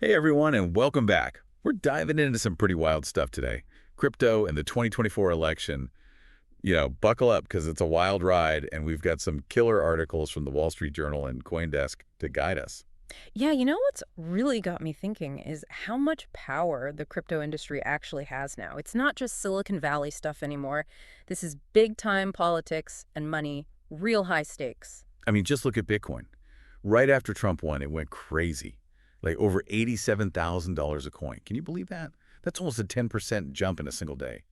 Hey everyone, and welcome back. We're diving into some pretty wild stuff today. Crypto and the 2024 election. Buckle up because it's a wild ride, and we've got some killer articles from the Wall Street Journal and CoinDesk to guide us. Yeah, what's really got me thinking is how much power the crypto industry actually has now. It's not just Silicon Valley stuff anymore. This is big time politics and money, real high stakes. I mean, just look at Bitcoin. Right after Trump won, it went crazy. Like over $87,000 a coin. Can you believe that? That's almost a 10% jump in a single day.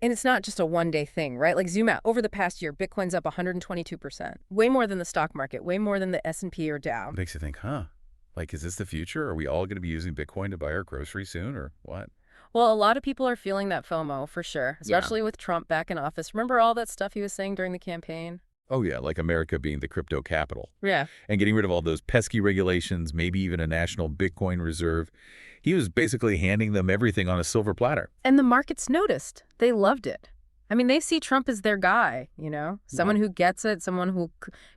And it's not just a one-day thing, right? Like zoom out. Over the past year, Bitcoin's up 122%. Way more than the stock market, way more than the S&P or Dow. Makes you think, huh? Like, is this the future? Are we all going to be using Bitcoin to buy our groceries soon, or what? Well, a lot of people are feeling that FOMO for sure, Yeah. especially with Trump back in office. Remember all that stuff he was saying during the campaign? Oh, yeah, like America being the crypto capital. Yeah. And getting rid of all those pesky regulations, maybe even a national Bitcoin reserve. He was basically handing them everything on a silver platter. And the markets noticed. They loved it. I mean, they see Trump as their guy, someone who gets it, someone who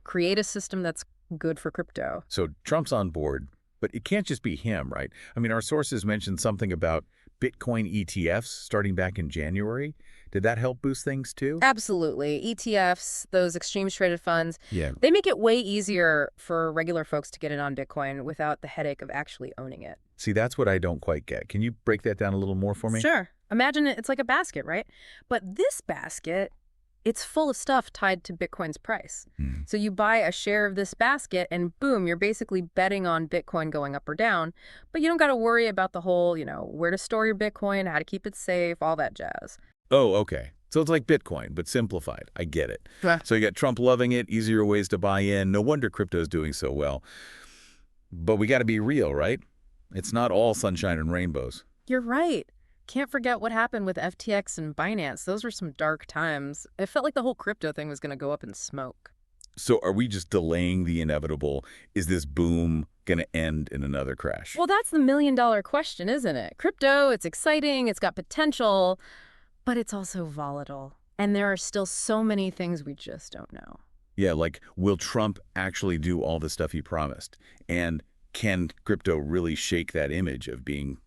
create a system that's good for crypto. So Trump's on board, but it can't just be him, right? I mean, our sources mentioned something about Bitcoin ETFs starting back in January. Did that help boost things too? Absolutely. ETFs, those exchange traded funds, Yeah. they make it way easier for regular folks to get in on Bitcoin without the headache of actually owning it. See, that's what I don't quite get. Can you break that down a little more for me? Sure. Imagine it's like a basket, right? But this basket, it's full of stuff tied to Bitcoin's price. Hmm. So you buy a share of this basket and boom, you're basically betting on Bitcoin going up or down. But you don't got to worry about the whole, where to store your Bitcoin, how to keep it safe, all that jazz. Oh, okay. So it's like Bitcoin, but simplified. I get it. Yeah. So you got Trump loving it, easier ways to buy in. No wonder crypto's doing so well. But we got to be real, right? It's not all sunshine and rainbows. You're right. Can't forget what happened with FTX and Binance. Those were some dark times. It felt like the whole crypto thing was going to go up in smoke. So are we just delaying the inevitable? Is this boom going to end in another crash? Well, that's the million-dollar question, isn't it? Crypto, it's exciting, it's got potential, but it's also volatile. And there are still so many things we just don't know. Yeah, like, will Trump actually do all the stuff he promised? And can crypto really shake that image of being,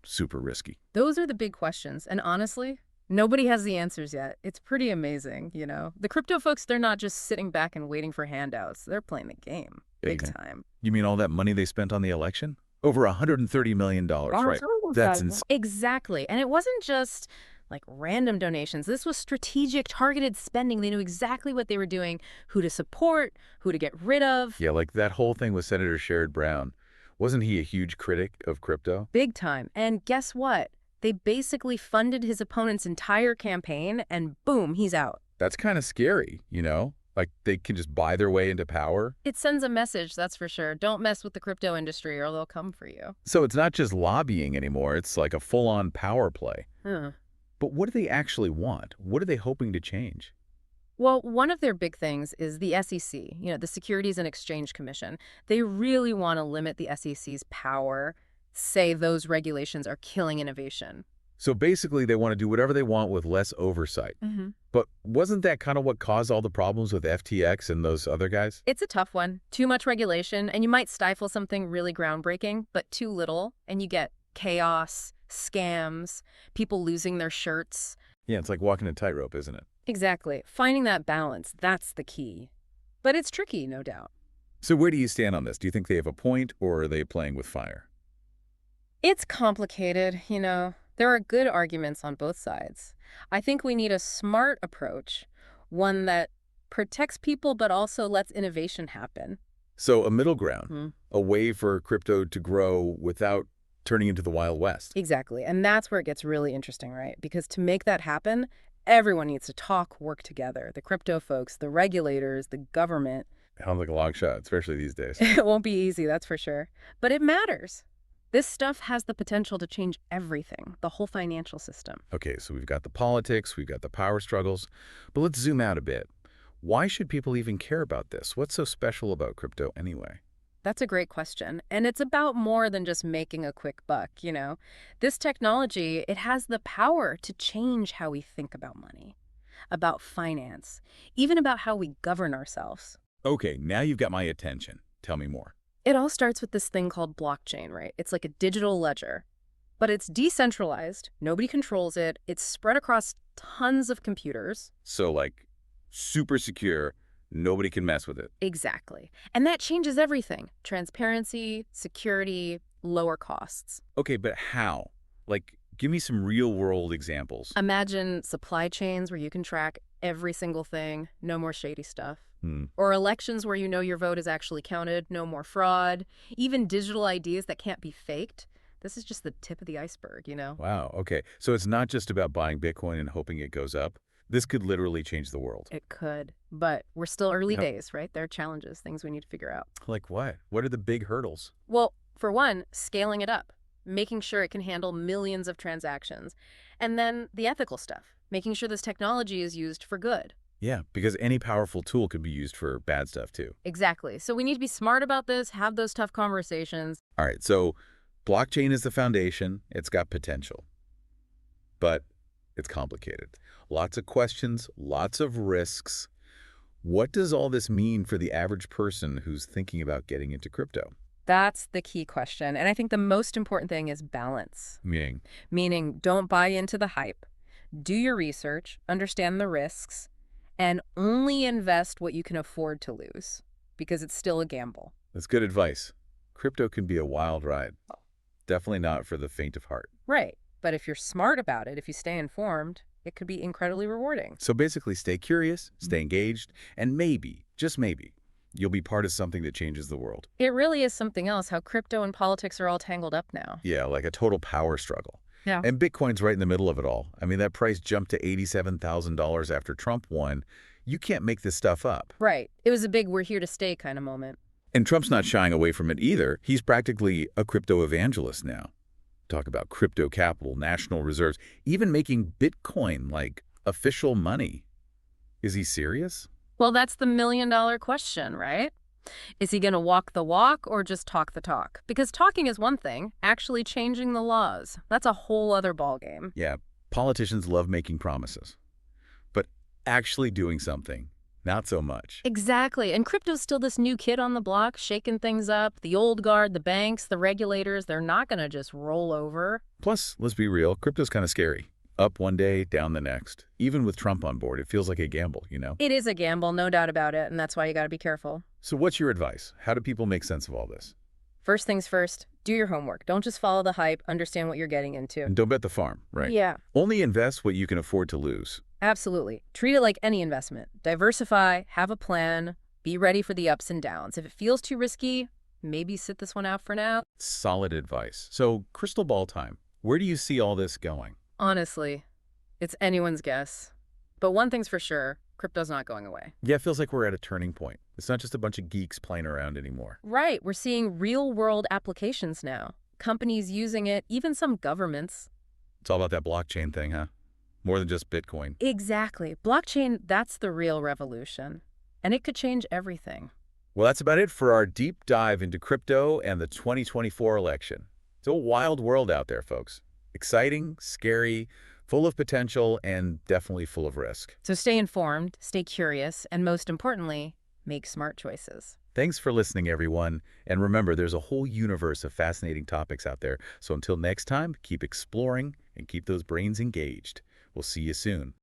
super risky? Those are the big questions. And honestly, nobody has the answers yet. It's pretty amazing, The crypto folks, they're not just sitting back and waiting for handouts. They're playing the game. Big Okay. time. You mean all that money they spent on the election? Over $130 million, right? That's insane. Exactly. And it wasn't just like random donations. This was strategic, targeted spending. They knew exactly what they were doing, who to support, who to get rid of. Yeah, like that whole thing with Senator Sherrod Brown. Wasn't he a huge critic of crypto? Big time. And guess what? They basically funded his opponent's entire campaign, and boom, he's out. That's kind of scary, Like they can just buy their way into power. It sends a message, that's for sure. Don't mess with the crypto industry or they'll come for you. So it's not just lobbying anymore. It's like a full-on power play. Huh. But what do they actually want? What are they hoping to change? Well, one of their big things is the SEC, the Securities and Exchange Commission. They really want to limit the SEC's power, say those regulations are killing innovation. So basically, they want to do whatever they want with less oversight. Mm-hmm. But wasn't that kind of what caused all the problems with FTX and those other guys? It's a tough one. Too much regulation, and you might stifle something really groundbreaking, but too little, and you get chaos, scams, people losing their shirts. Yeah, it's like walking a tightrope, isn't it? Exactly. Finding that balance, that's the key. But it's tricky, no doubt. So where do you stand on this? Do you think they have a point, or are they playing with fire? It's complicated, There are good arguments on both sides. I think we need a smart approach, one that protects people but also lets innovation happen. So a middle ground, Hmm. a way for crypto to grow without turning into the Wild West. Exactly. And that's where it gets really interesting, right? Because to make that happen, everyone needs to talk, work together. The crypto folks, the regulators, the government. Sounds like a long shot, especially these days. It won't be easy, that's for sure. But it matters. This stuff has the potential to change everything, the whole financial system. Okay, so we've got the politics, we've got the power struggles, but let's zoom out a bit. Why should people even care about this? What's so special about crypto anyway? That's a great question. And it's about more than just making a quick buck, This technology, it has the power to change how we think about money, about finance, even about how we govern ourselves. Okay, now you've got my attention. Tell me more. It all starts with this thing called blockchain, right? It's like a digital ledger, but it's decentralized. Nobody controls it. It's spread across tons of computers. So, like, super secure, nobody can mess with it. Exactly. And that changes everything. Transparency, security, lower costs. Okay, but how? Like, give me some real-world examples. Imagine supply chains where you can track every single thing, no more shady stuff. Hmm. Or elections where you know your vote is actually counted, no more fraud. Even digital IDs that can't be faked. This is just the tip of the iceberg, you know? Wow, okay. So it's not just about buying Bitcoin and hoping it goes up. This could literally change the world. It could, but we're still early Yep. days, right? There are challenges, things we need to figure out. Like what? What are the big hurdles? Well, for one, scaling it up, making sure it can handle millions of transactions. And then the ethical stuff, making sure this technology is used for good. Yeah, because any powerful tool could be used for bad stuff too. Exactly. So we need to be smart about this, have those tough conversations. All right, so blockchain is the foundation. It's got potential, but it's complicated. Lots of questions, lots of risks. What does all this mean for the average person who's thinking about getting into crypto? That's the key question. And I think the most important thing is balance. Meaning, Meaning, don't buy into the hype. Do your research, understand the risks, and only invest what you can afford to lose, because it's still a gamble. that's good advice. Crypto can be a wild ride. Definitely not for the faint of heart. Right. But if you're smart about it, if you stay informed, it could be incredibly rewarding. So basically, stay curious, stay engaged, and maybe, just maybe, you'll be part of something that changes the world. It really is something else how crypto and politics are all tangled up now. Yeah, like a total power struggle. Yeah. And Bitcoin's right in the middle of it all. I mean, that price jumped to $87,000 after Trump won. You can't make this stuff up. Right. It was a big we're here to stay kind of moment. And Trump's not shying away from it either. He's practically a crypto evangelist now. Talk about crypto capital, national reserves, even making Bitcoin like official money. Is he serious? Well, that's the million-dollar question, right? Is he going to walk the walk or just talk the talk? Because talking is one thing, actually changing the laws, that's a whole other ballgame. Yeah, politicians love making promises. But actually doing something, not so much. Exactly. And crypto's still this new kid on the block, shaking things up. The old guard, the banks, the regulators, they're not going to just roll over. Plus, let's be real, crypto's kind of scary. Up one day, down the next. Even with Trump on board, it feels like a gamble, you know? It is a gamble, no doubt about it, and that's why you got to be careful. So what's your advice? How do people make sense of all this? First things first, do your homework. Don't just follow the hype, understand what you're getting into. And don't bet the farm, right? Yeah, Only invest what you can afford to lose. absolutely. Treat it like any investment. Diversify, have a plan, be ready for the ups and downs. If it feels too risky, maybe sit this one out for now. Solid advice. So, crystal ball time. Where do you see all this going? Honestly, it's anyone's guess. But one thing's for sure, crypto's not going away. Yeah, it feels like we're at a turning point. It's not just a bunch of geeks playing around anymore. Right, we're seeing real-world applications now. Companies using it, even some governments. It's all about that blockchain thing, huh? More than just Bitcoin. Exactly. Blockchain, that's the real revolution. And it could change everything. Well, that's about it for our deep dive into crypto and the 2024 election. It's a wild world out there, folks. Exciting, scary, full of potential, and definitely full of risk. So stay informed, stay curious, and most importantly, make smart choices. Thanks for listening, everyone. And remember, there's a whole universe of fascinating topics out there. So until next time, keep exploring and keep those brains engaged. We'll see you soon.